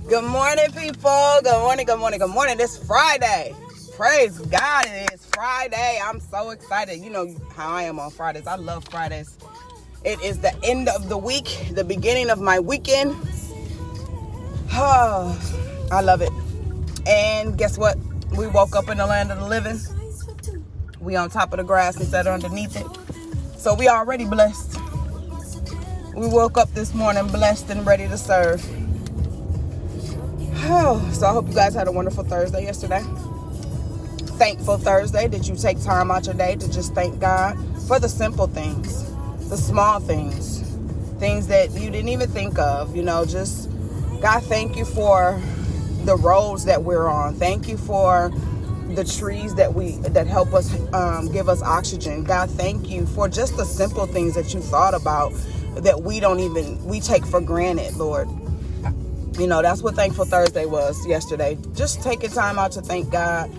Good morning, people. Good morning, good morning, good morning. It's Friday. Praise God, it is Friday. I'm so excited. You know how I am on Fridays. I love Fridays. It is the end of the week, the beginning of my weekend. Oh, I love it. And guess what? We woke up in the land of the living. We on top of the grass instead of underneath it. So we already blessed. We woke up this morning blessed and ready to serve. Oh, so I hope you guys had a wonderful Thursday yesterday. Thankful Thursday. Did you take time out your day to just thank God for the simple things, the small things, things that you didn't even think of? You know, just God, thank you for the roads that we're on. Thank you for the trees that help us give us oxygen. God, thank you for just the simple things that you thought about that we take for granted, Lord. You know, that's what Thankful Thursday was yesterday. Just taking time out to thank God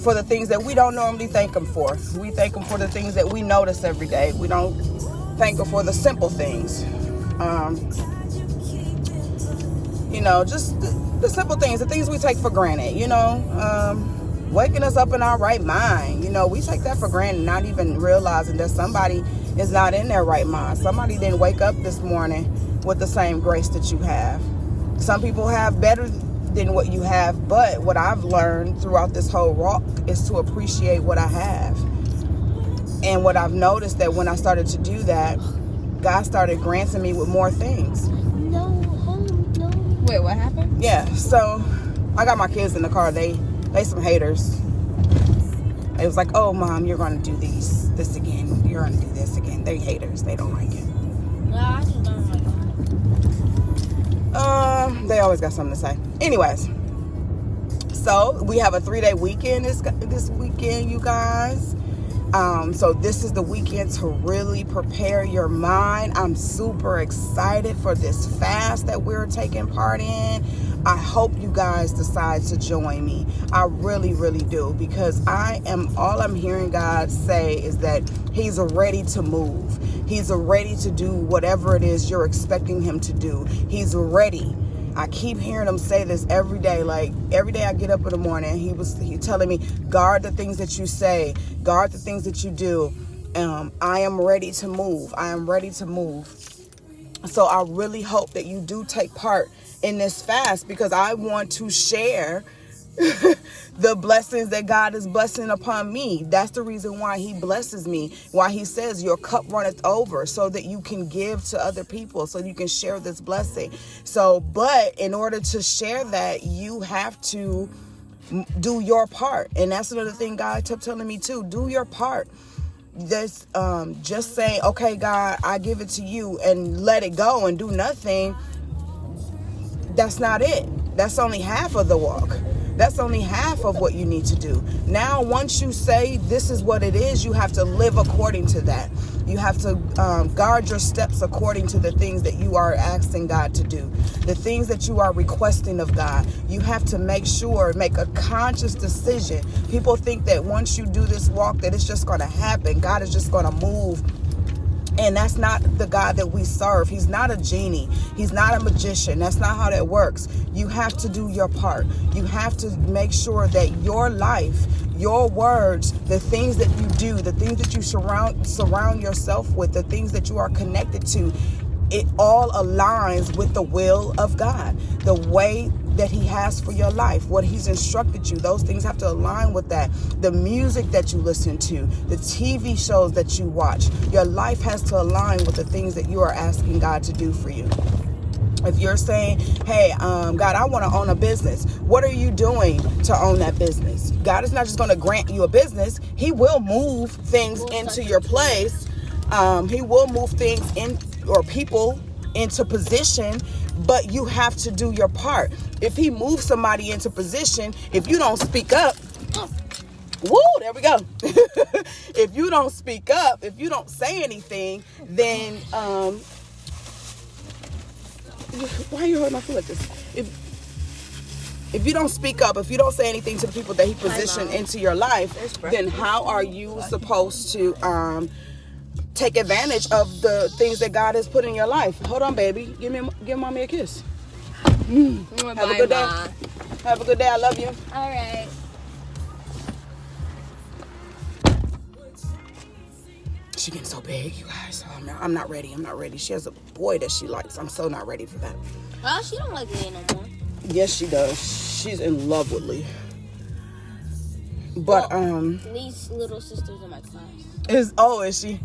for the things that we don't normally thank Him for. We thank Him for the things that we notice every day. We don't thank Him for the simple things. You know, just the simple things, the things we take for granted, you know. Waking us up in our right mind. You know, we take that for granted, not even realizing that somebody is not in their right mind. Somebody didn't wake up this morning with the same grace that you have. Some people have better than what you have, but what I've learned throughout this whole walk is to appreciate what I have. And what I've noticed that when I started to do that, God started granting me with more things. No. Wait, what happened? Yeah, so I got my kids in the car. They some haters. It was like, oh, Mom, you're going to do this again. You're going to do this again. They haters. They don't like it. No, I just don't like it. They always got something to say. Anyways, so we have a 3-day weekend this weekend, you guys. So this is the weekend to really prepare your mind. I'm super excited for this fast that we're taking part in. I hope you guys decide to join me. I really, really do, because all I'm hearing God say is that He's ready to move. He's ready to do whatever it is you're expecting Him to do. He's ready. I keep hearing Him say this every day. Like every day I get up in the morning, He telling me, guard the things that you say, guard the things that you do. I am ready to move. I am ready to move. So I really hope that you do take part in this fast, because I want to share the blessings that God is blessing upon me. That's the reason why He blesses me, why He says your cup runneth over, so that you can give to other people, so you can share this blessing. So, but in order to share that, you have to do your part. And that's another thing God kept telling me too. Do your part. This just saying, okay, God, I give it to you, and let it go and do nothing. That's not it. That's only half of the walk. That's only half of what you need to do. Now, once you say this is what it is, you have to live according to that. You have to guard your steps according to the things that you are asking God to do, the things that you are requesting of God. You have to make a conscious decision. People think that once you do this walk that it's just going to happen. God is just going to move. And that's not the God that we serve. He's not a genie. He's not a magician. That's not how that works. You have to do your part. You have to make sure that your life, your words, the things that you do, the things that you surround yourself with, the things that you are connected to, it all aligns with the will of God, the way that He has for your life, what He's instructed you. Those things have to align with that. The music that you listen to, the TV shows that you watch, your life has to align with the things that you are asking God to do for you. If you're saying, hey, God, I want to own a business. What are you doing to own that business? God is not just going to grant you a business. He will move things into your place. He will move things in, or people into position, but you have to do your part. If He moves somebody into position, if you don't speak up, woo, there we go. If you don't speak up, if you don't say anything, then why are you holding my foot like this? If you don't speak up, if you don't say anything to the people that He positioned into your life, then how are you supposed to take advantage of the things that God has put in your life? Hold on, baby. Give mommy a kiss. Have a good day. Have a good day. I love you. All right. She getting so big, you guys. So I'm not ready. I'm not ready. She has a boy that she likes. I'm so not ready for that. Well, she don't like Leah no more. Yes, she does. She's in love with Lee. But Lee's little sister's in my class. Is she?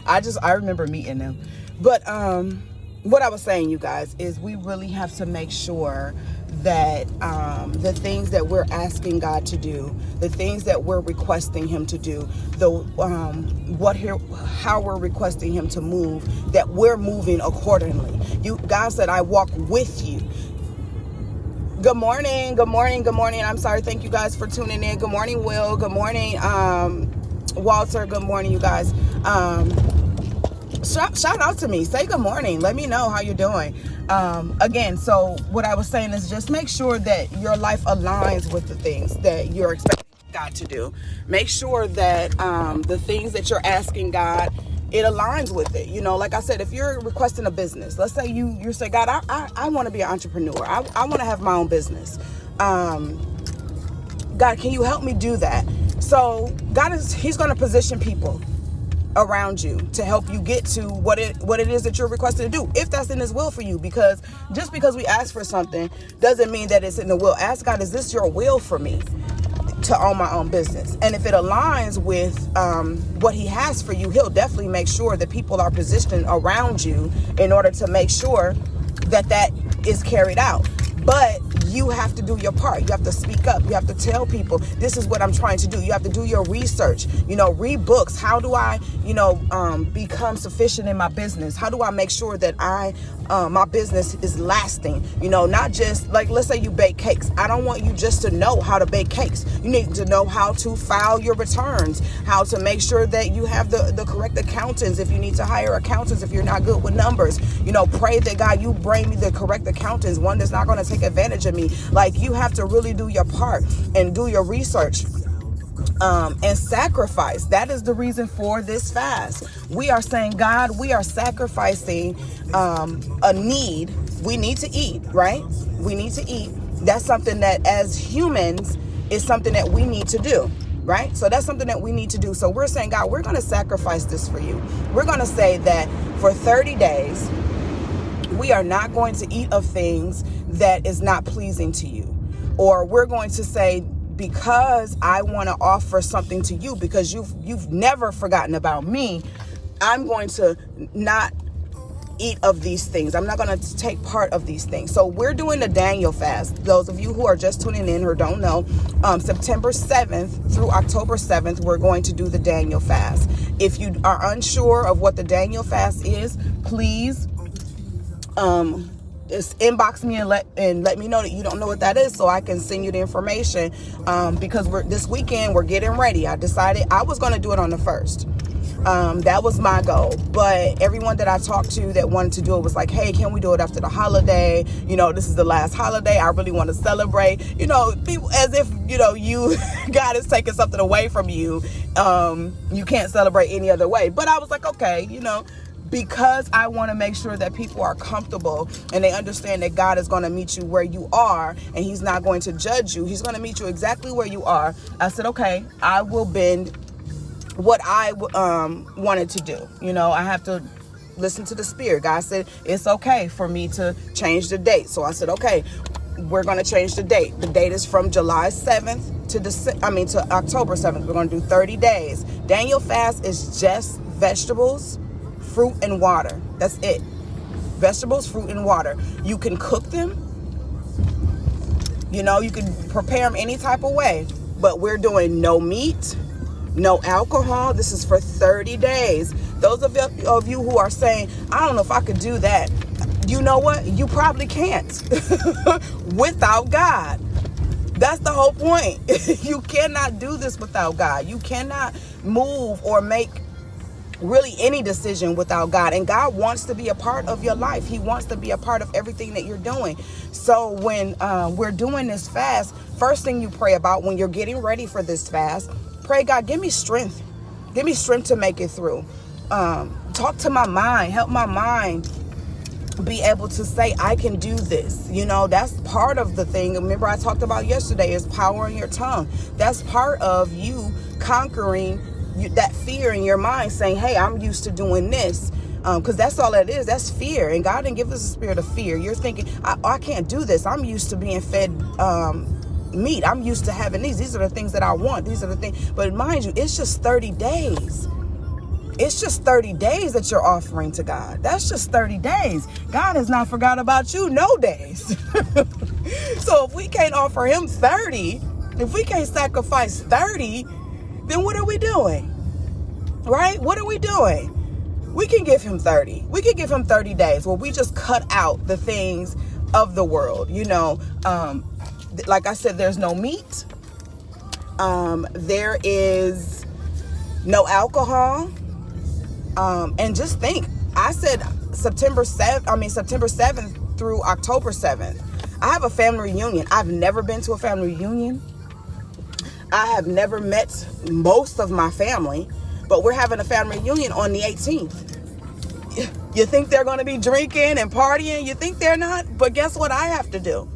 I remember meeting them. But what I was saying, you guys, is we really have to make sure that the things that we're asking God to do, the things that we're requesting Him to do, how we're requesting Him to move, that we're moving accordingly. God said, "I walk with you." Good morning, good morning, good morning. I'm sorry. Thank you guys for tuning in. Good morning, Will. Good morning, Walter. Good morning, you guys. Shout out to me. Say good morning. Let me know how you're doing. Again, so what I was saying is just make sure that your life aligns with the things that you're expecting God to do. Make sure that the things that you're asking God, it aligns with it. You know, like I said, if you're requesting a business, let's say you say, God, I want to be an entrepreneur. I want to have my own business. God, can you help me do that? So He's going to position people around you to help you get to what it is that you're requested to do, if that's in His will for you. Because just because we ask for something doesn't mean that it's in the will. Ask God, is this your will for me to own my own business? And if it aligns with what He has for you, He'll definitely make sure that people are positioned around you in order to make sure that is carried out. But you have to do your part. You have to speak up. You have to tell people, this is what I'm trying to do. You have to do your research. Read books. How do I, become sufficient in my business? How do I make sure that my business is lasting? Not just like, let's say you bake cakes. I don't want you just to know how to bake cakes. You need to know how to file your returns, how to make sure that you have the correct accountants. If you need to hire accountants, if you're not good with numbers, pray that God, you bring me the correct accountants, one that's not going to take advantage of me. Like, you have to really do your part and do your research and sacrifice. That is the reason for this fast. We are saying, God, we are sacrificing a need. We need to eat, right? We need to eat. That's something that as humans is something that we need to do, right? So that's something that we need to do. So we're saying, God, we're going to sacrifice this for you. We're going to say that for 30 days, we are not going to eat of things that is not pleasing to you. Or we're going to say, because I want to offer something to you, because you've never forgotten about me, I'm going to not eat of these things. I'm not going to take part of these things. So we're doing the Daniel fast. Those of you who are just tuning in or don't know, September 7th through October 7th, we're going to do the Daniel fast. If you are unsure of what the Daniel fast is, please just inbox me and let me know that you don't know what that is, so I can send you the information. Because this weekend we're getting ready. I decided I was going to do it on the 1st. That was my goal, but everyone that I talked to that wanted to do it was like, hey, can we do it after the holiday? This is the last holiday. I really want to celebrate. People, as if you God is taking something away from you. You can't celebrate any other way. But I was like, okay, because I want to make sure that people are comfortable and they understand that God is going to meet you where you are, and He's not going to judge you. He's going to meet you exactly where you are. I said, okay, I will bend what I wanted to do. I have to listen to the Spirit. God said it's okay for me to change the date. So I said, okay, we're going to change the date. The date is from July 7th to October 7th. We're going to do 30 days. Daniel fast is just vegetables, fruit, and water. That's it. Vegetables, fruit, and water. You can cook them. You can prepare them any type of way. But we're doing no meat, no alcohol. This is for 30 days. Those of you who are saying, I don't know if I could do that. You know what? You probably can't without God. That's the whole point. You cannot do this without God. You cannot move or make really any decision without God. And God wants to be a part of your life. He wants to be a part of everything that you're doing. So when we're doing this fast, first thing you pray about when you're getting ready for this fast, pray, God, give me strength. Give me strength to make it through. Talk to my mind. Help my mind be able to say, I can do this. You know, that's part of the thing. Remember I talked about yesterday is power in your tongue. That's part of you conquering that fear in your mind, saying, hey, I'm used to doing this. Because that's all it is. That's fear. And God didn't give us a spirit of fear. You're thinking, I can't do this. I'm used to being fed meat. I'm used to having these. These are the things that I want. These are the things. But mind you, it's just 30 days. It's just 30 days that you're offering to God. That's just 30 days. God has not forgot about you no days. So if we can't offer him 30, if we can't sacrifice 30, then what are we doing? Right? What are we doing? We can give him 30. We can give him 30 days where we just cut out the things of the world. You know, like I said, there's no meat. There is no alcohol. And just think, I said September 7th through October 7th. I have a family reunion. I've never been to a family reunion. I have never met most of my family, but we're having a family reunion on the 18th. You think they're going to be drinking and partying? You think they're not? But guess what I have to do?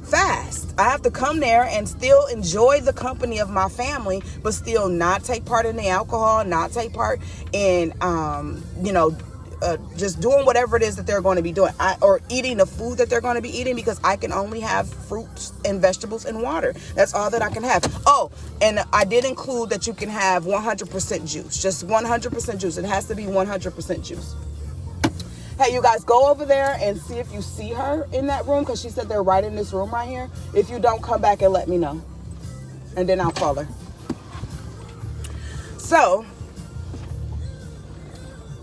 Fast. I have to come there and still enjoy the company of my family, but still not take part in the alcohol, not take part in, just doing whatever it is that they're going to be doing, or eating the food that they're going to be eating, because I can only have fruits and vegetables and water. That's all that I can have. Oh, and I did include that you can have 100% juice, just 100% juice. It has to be 100% juice. Hey, you guys, go over there and see if you see her in that room, because she said they're right in this room right here. If you don't, come back and let me know, and then I'll call her. So,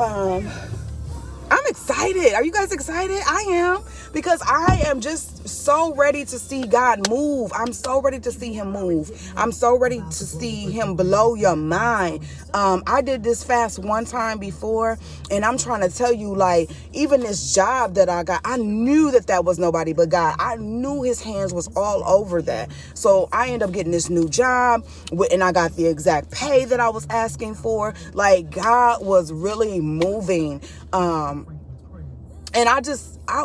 I'm excited. Are you guys excited? I am, because I am just so ready to see God move. I'm so ready to see him move. I'm so ready to see him blow your mind. I did this fast one time before, and I'm trying to tell you, like, even this job that I got, I knew that was nobody but God. I knew his hands was all over that. So I ended up getting this new job, and I got the exact pay that I was asking for. Like, God was really moving. And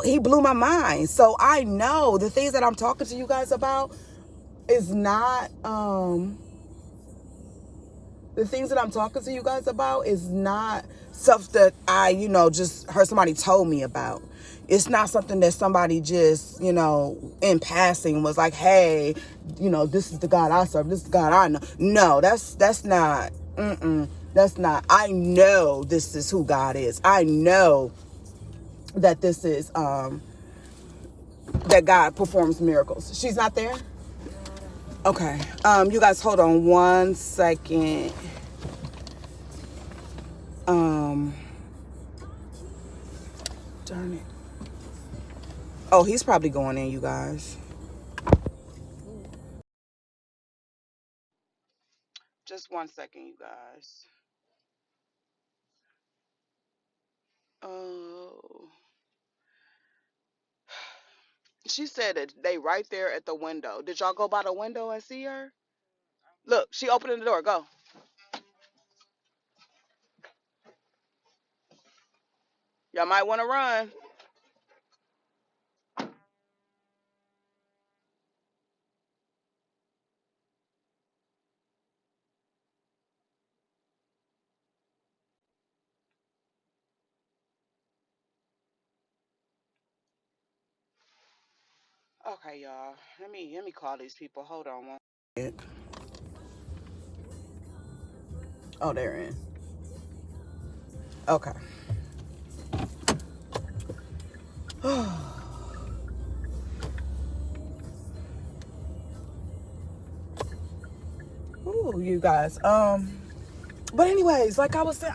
he blew my mind. So I know the things that I'm talking to you guys about is not, stuff that I, just heard somebody told me about. It's not something that somebody just, in passing was like, hey, this is the God I serve. This is the God I know. No, that's not, that's not. I know this is who God is. I know that this is, that God performs miracles. She's not there? Okay. You guys, hold on one second. Darn it. Oh, he's probably going in, you guys. Just 1 second, you guys. Oh. She said that they right there at the window. Did y'all go by the window and see her? Look, she opening the door. Go. Y'all might want to run. Okay, y'all. Let me call these people. Hold on one second. Oh, they're in. Okay. Ooh, you guys. But anyways, like I was saying,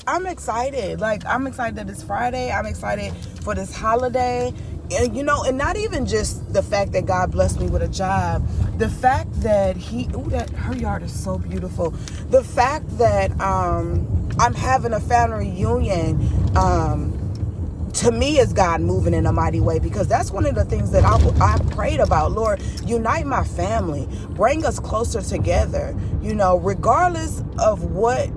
I'm excited. Like, I'm excited that it's Friday. I'm excited for this holiday. And, and not even just the fact that God blessed me with a job. The fact that her yard is so beautiful. The fact that I'm having a family reunion, to me, is God moving in a mighty way, because that's one of the things that I prayed about. Lord, unite my family, bring us closer together, regardless of what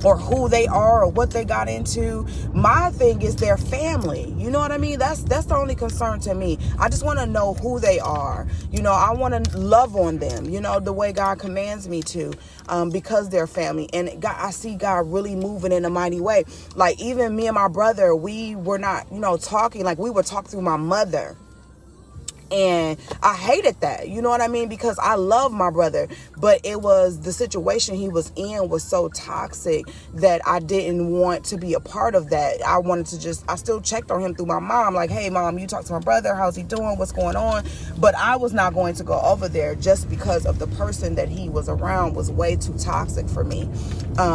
or who they are or what they got into. My thing is their family. You know what I mean? That's the only concern to me. I just want to know who they are. You know, I want to love on them, you know, the way God commands me to, because they're family. And God, I see God really moving in a mighty way. Like, even me and my brother, we were not, you know, talking. Like, we would talk through my mother. And I hated that, you know what I mean? Because I love my brother, but it was the situation he was in was so toxic that I didn't want to be a part of that. I wanted to I still checked on him through my mom, like, hey, mom, you talk to my brother. How's he doing? What's going on? But I was not going to go over there just because of the person that he was around was way too toxic for me,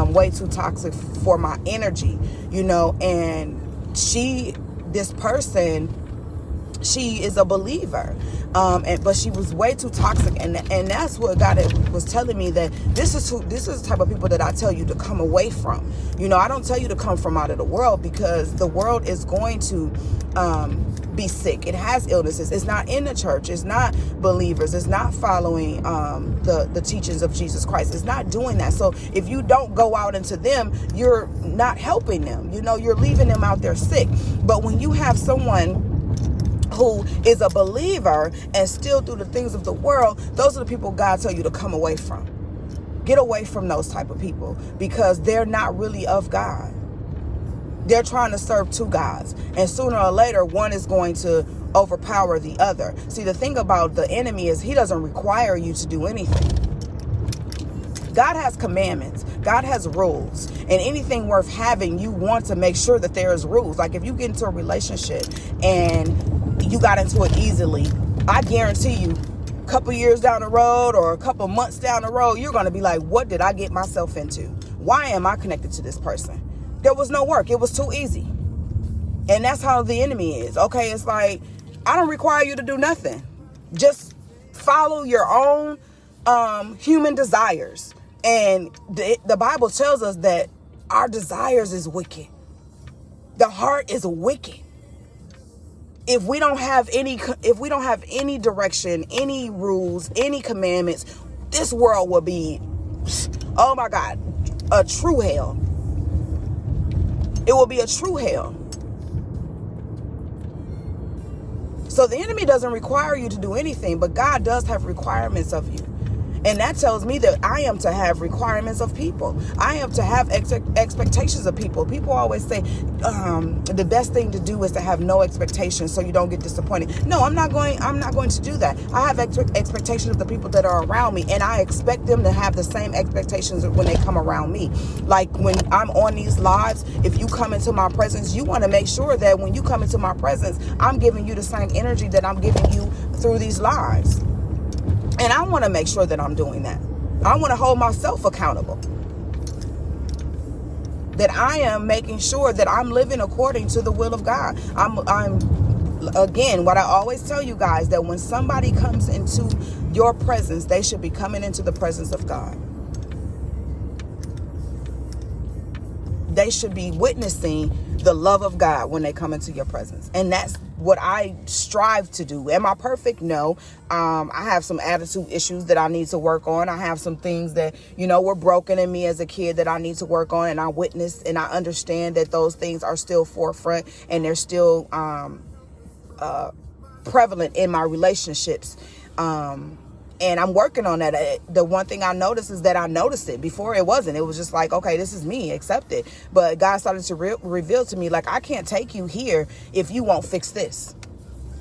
way too toxic for my energy, you know. And this person, she is a believer, but she was way too toxic, and that's what God was telling me, that this is the type of people that I tell you to come away from. You know, I don't tell you to come from out of the world, because the world is going to be sick. It has illnesses. It's not in the church. It's not believers. It's not following the teachings of Jesus Christ. It's not doing that. So if you don't go out into them, you're not helping them. You know, you're leaving them out there sick. But when you have someone who is a believer and still do the things of the world, those are the people God tell you to come away from. Get away from those type of people, because they're not really of God. They're trying to serve two gods, and sooner or later one is going to overpower the other. See, the thing about the enemy is he doesn't require you to do anything. God has commandments. God has rules. And anything worth having, you want to make sure that there is rules. Like, if you get into a relationship and you got into it easily, I guarantee you, a couple years down the road or a couple months down the road, you're going to be like, what did I get myself into? Why am I connected to this person? There was no work. It was too easy. And that's how the enemy is. Okay, it's like, I don't require you to do nothing. Just follow your own human desires. And the Bible tells us that our desires is wicked. The heart is wicked. If we don't have any direction, any rules, any commandments, this world will be, oh my God, a true hell. It will be a true hell. So the enemy doesn't require you to do anything, but God does have requirements of you. And that tells me that I am to have requirements of people. I am to have expectations of people. People always say the best thing to do is to have no expectations so you don't get disappointed. No, I'm not going to do that. I have expectations of the people that are around me, and I expect them to have the same expectations when they come around me. Like, when I'm on these lives, if you come into my presence, you want to make sure that when you come into my presence, I'm giving you the same energy that I'm giving you through these lives. And I want to make sure that I'm doing that. I want to hold myself accountable. That I am making sure that I'm living according to the will of God. I'm again, what I always tell you guys, that when somebody comes into your presence, they should be coming into the presence of God. They should be witnessing the love of God when they come into your presence. And that's what I strive to do. Am I perfect? No. I have some attitude issues that I need to work on. I have some things that, were broken in me as a kid that I need to work on. And I witnessed and I understand that those things are still forefront and they're still prevalent in my relationships. And I'm working on that. The one thing I noticed is that I noticed it. Before it wasn't. It was just like, okay, this is me, accept it. But God started to reveal to me, like, I can't take you here if you won't fix this.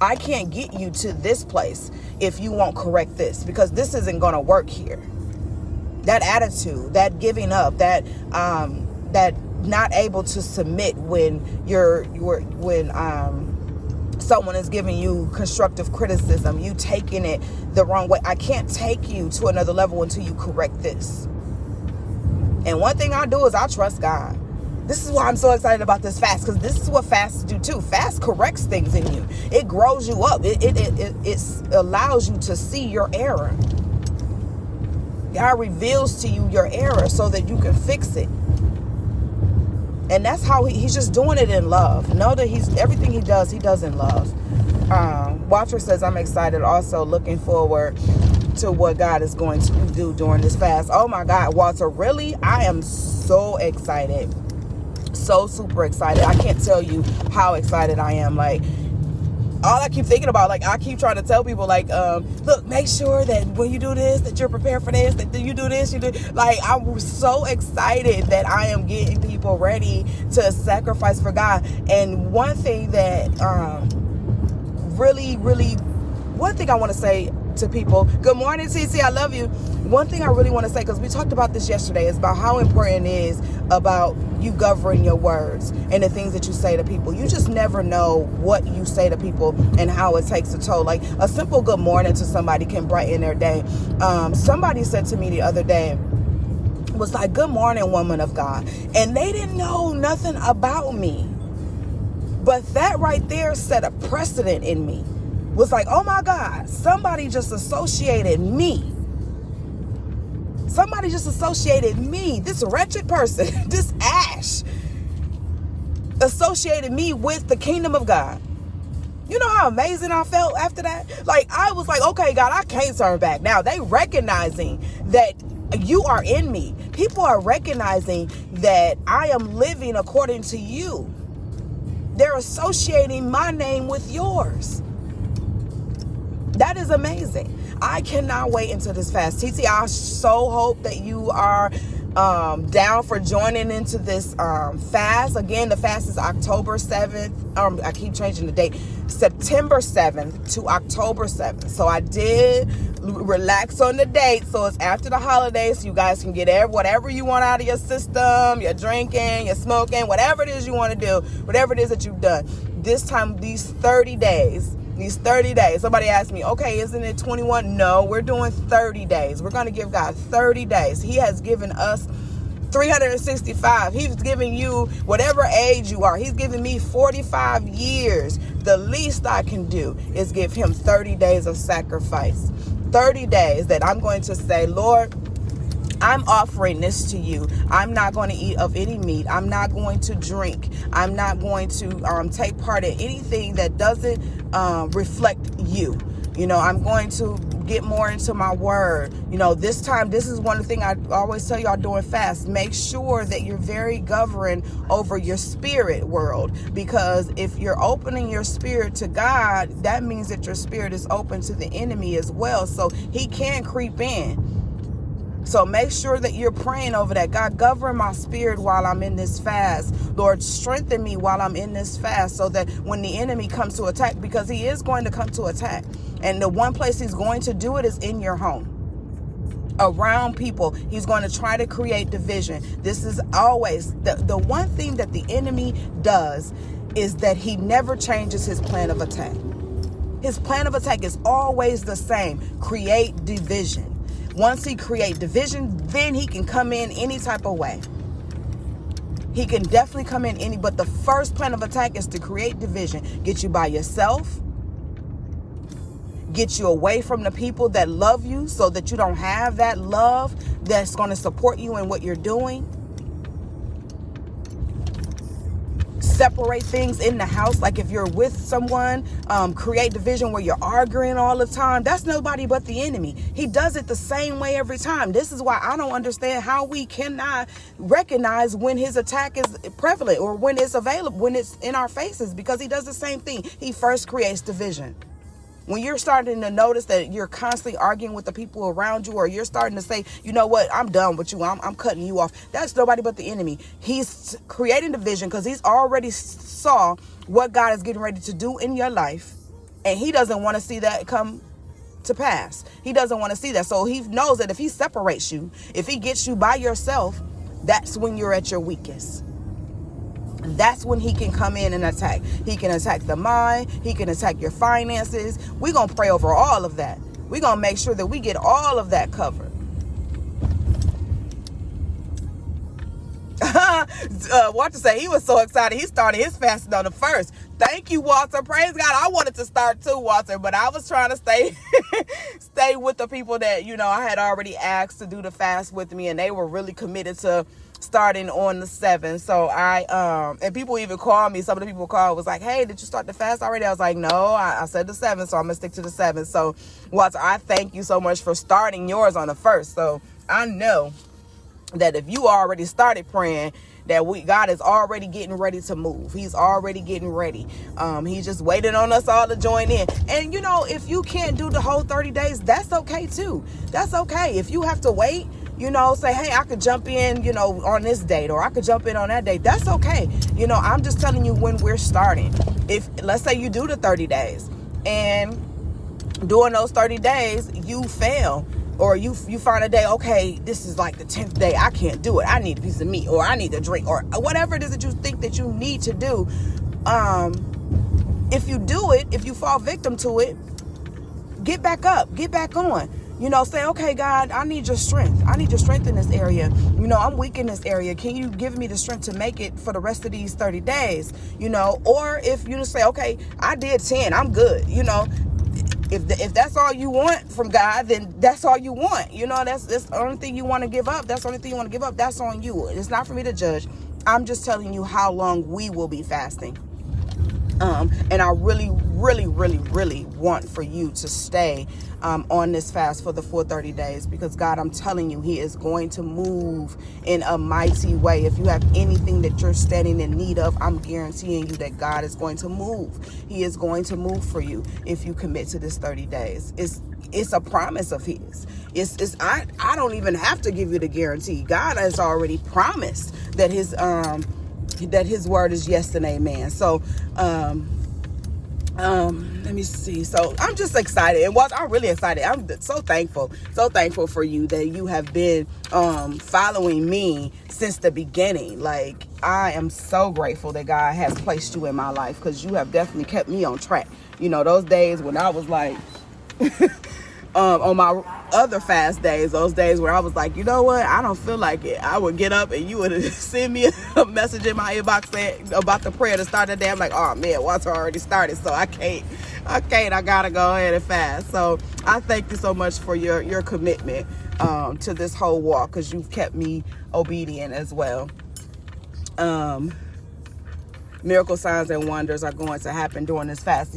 I can't get you to this place if you won't correct this, because this isn't going to work here. That attitude, that giving up, that not able to submit when someone is giving you constructive criticism, you taking it the wrong way. I can't take you to another level until you correct this. And one thing I do is I trust God. This is why I'm so excited about this fast, because this is what fasts do too. Fast corrects things in you. It grows you up. It allows you to see your error. God reveals to you your error so that you can fix it. And that's how he's just doing it in love. Know that everything he does in love. Watcher says, I'm excited. Also looking forward to what God is going to do during this fast. Oh my God, Walter, really? I am so excited. So super excited. I can't tell you how excited I am. Like, all I keep thinking about, like, I keep trying to tell people, like, look, make sure that when you do this, that you're prepared for this, that you do this, you do. Like, I'm so excited that I am getting people ready to sacrifice for God. And one thing that one thing I want to say to people, good morning, TC, I love you. One thing I really want to say, because we talked about this yesterday, is about how important it is about you governing your words and the things that you say to people. You just never know what you say to people and how it takes a toll. Like, a simple good morning to somebody can brighten their day. Somebody said to me the other day, was like, good morning, woman of God. And they didn't know nothing about me. But that right there set a precedent in me. Was like, oh my God, somebody just associated me. Somebody just associated me, this wretched person, this Ash, associated me with the kingdom of God. You know how amazing I felt after that? Like, I was like, okay, God, I can't turn back. Now, they recognizing that you are in me. People are recognizing that I am living according to you. They're associating my name with yours. That is amazing. I cannot wait until this fast. TT, I so hope that you are down for joining into this fast. Again, the fast is October 7th. I keep changing the date. September 7th to October 7th. So I did relax on the date. So it's after the holidays. So you guys can get whatever you want out of your system. You're drinking, you're smoking, whatever it is you want to do. Whatever it is that you've done. This time, these 30 days. Somebody asked me, okay, isn't it 21? No, we're doing 30 days. We're going to give God 30 days. He has given us 365. He's giving you whatever age you are. He's giving me 45 years. The least I can do is give him 30 days of sacrifice. 30 days that I'm going to say, Lord, I'm offering this to you. I'm not going to eat of any meat. I'm not going to drink. I'm not going to take part in anything that doesn't reflect you. You know, I'm going to get more into my word. You know, this time, this is one of the things I always tell y'all doing fast. Make sure that you're very governed over your spirit world. Because if you're opening your spirit to God, that means that your spirit is open to the enemy as well. So he can creep in. So make sure that you're praying over that. God, govern my spirit while I'm in this fast. Lord, strengthen me while I'm in this fast so that when the enemy comes to attack, because he is going to come to attack. And the one place he's going to do it is in your home. Around people. He's going to try to create division. This is always the one thing that the enemy does is that he never changes his plan of attack. His plan of attack is always the same. Create division. Once he create division, then he can come in any type of way. He can definitely come in but the first plan of attack is to create division. Get you by yourself. Get you away from the people that love you so that you don't have that love that's going to support you in what you're doing. Separate things in the house. Like if you're with someone, create division where you're arguing all the time. That's nobody but the enemy. He does it the same way every time. This is why I don't understand how we cannot recognize when his attack is prevalent or when it's available, when it's in our faces, because he does the same thing. He first creates division. When you're starting to notice that you're constantly arguing with the people around you, or you're starting to say, you know what, I'm done with you, I'm cutting you off. That's nobody but the enemy. He's creating division because he's already saw what God is getting ready to do in your life. And he doesn't want to see that come to pass. He doesn't want to see that. So he knows that if he separates you, if he gets you by yourself, that's when you're at your weakest. That's when he can come in and attack. He can attack the mind. He can attack your finances. We're going to pray over all of that. We're going to make sure that we get all of that covered. Walter said he was so excited. He started his fasting on the 1st. Thank you, Walter. Praise God. I wanted to start too, Walter, but I was trying to stay with the people that, you know, I had already asked to do the fast with me, and they were really committed to starting on the 7th. So and people even called me. Some of the people called was like, hey, did you start the fast already? I was like, no, I said the 7th, so I'm gonna stick to the 7th. So Walter, I thank you so much for starting yours on the 1st. So I know that if you already started praying, that God is already getting ready to move. He's already getting ready. He's just waiting on us all to join in. And you know, if you can't do the whole 30 days, that's okay too. That's okay. If you have to wait, you know, say, hey, I could jump in, you know, on this date, or I could jump in on that date. That's okay. You know, I'm just telling you when we're starting. If, let's say you do the 30 days and during those 30 days, you fail, or you find a day, okay, this is like the 10th day, I can't do it, I need a piece of meat, or I need a drink, or whatever it is that you think that you need to do. If you do it, if you fall victim to it, get back up, get back on. You know, say, okay, God, I need your strength. I need your strength in this area. You know, I'm weak in this area. Can you give me the strength to make it for the rest of these 30 days? You know, or if you just say, okay, I did 10, I'm good. You know, if that's all you want from God, then that's all you want. You know, that's the only thing you want to give up. That's the only thing you want to give up. That's on you. It's not for me to judge. I'm just telling you how long we will be fasting. And I really, really, really, really want for you to stay on this fast for the full 30 days, because God, I'm telling you, he is going to move in a mighty way. If you have anything that you're standing in need of, I'm guaranteeing you that God is going to move. He is going to move for you if you commit to this 30 days. It's a promise of his. I don't even have to give you the guarantee. God has already promised that his word is yes and amen. So let me see. So I'm just excited, and I'm really excited. I'm so thankful for you that you have been following me since the beginning. Like, I am so grateful that God has placed you in my life, because you have definitely kept me on track. You know, those days when I was like on my other fast days, those days where I was like, you know what, I don't feel like it, I would get up and you would send me a message in my inbox saying about the prayer to start the day. I'm like, oh man, Walter already started, so I can't, I gotta go ahead and fast. So I thank you so much for your commitment to this whole walk, because you've kept me obedient as well. Miracle signs and wonders are going to happen during this fast.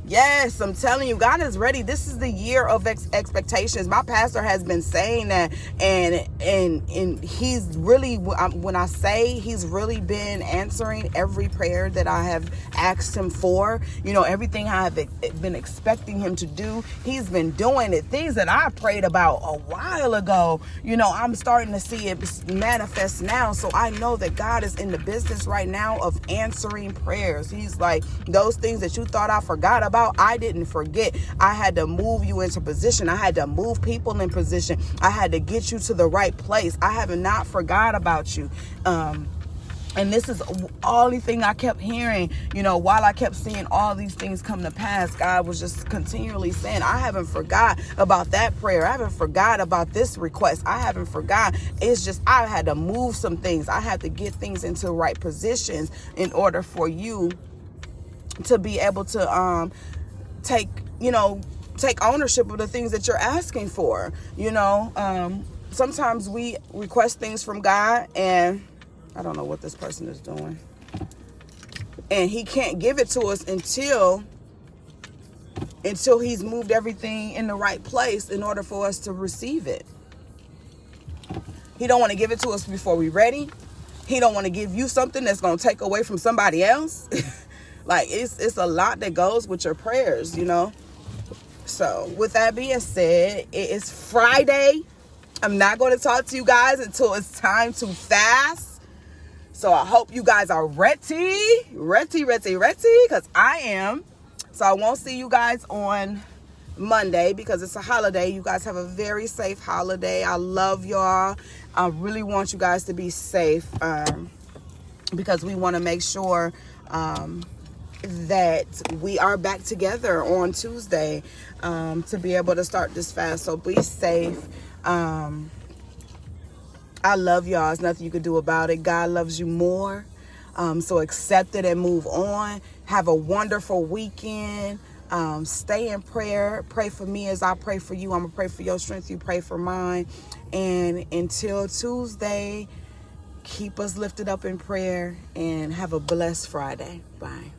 Yes, I'm telling you, God is ready. This is the year of expectations. My pastor has been saying that, and he's really, when I say he's really been answering every prayer that I have asked him for, you know, everything I have been expecting him to do, he's been doing it. Things that I prayed about a while ago, you know, I'm starting to see it manifest now. So I know that God is in the business right now of answering prayers. He's like, those things that you thought I forgot about, I didn't forget. I had to move you into position. I had to move people in position. I had to get you to the right place. I have not forgot about you. And this is the only thing I kept hearing, you know, while I kept seeing all these things come to pass. God was just continually saying, I haven't forgot about that prayer. I haven't forgot about this request. I haven't forgot. It's just, I had to move some things. I had to get things into the right positions in order for you to be able to take ownership of the things that you're asking for. You know, sometimes we request things from God, and I don't know what this person is doing, and he can't give it to us until he's moved everything in the right place in order for us to receive it. He don't want to give it to us before we're ready. He don't want to give you something that's going to take away from somebody else. Like, it's a lot that goes with your prayers, you know. So with that being said, it is Friday. I'm not going to talk to you guys until it's time to fast. So I hope you guys are ready, because I am. So I won't see you guys on Monday because it's a holiday. You guys have a very safe holiday. I love y'all. I really want you guys to be safe, because we want to make sure that we are back together on Tuesday to be able to start this fast. So be safe. I love y'all. There's nothing you can do about it. God loves you more. So accept it and move on. Have a wonderful weekend. Stay in prayer. Pray for me as I pray for you. I'm going to pray for your strength. You pray for mine. And until Tuesday, Keep us lifted up in prayer and have a blessed Friday. Bye.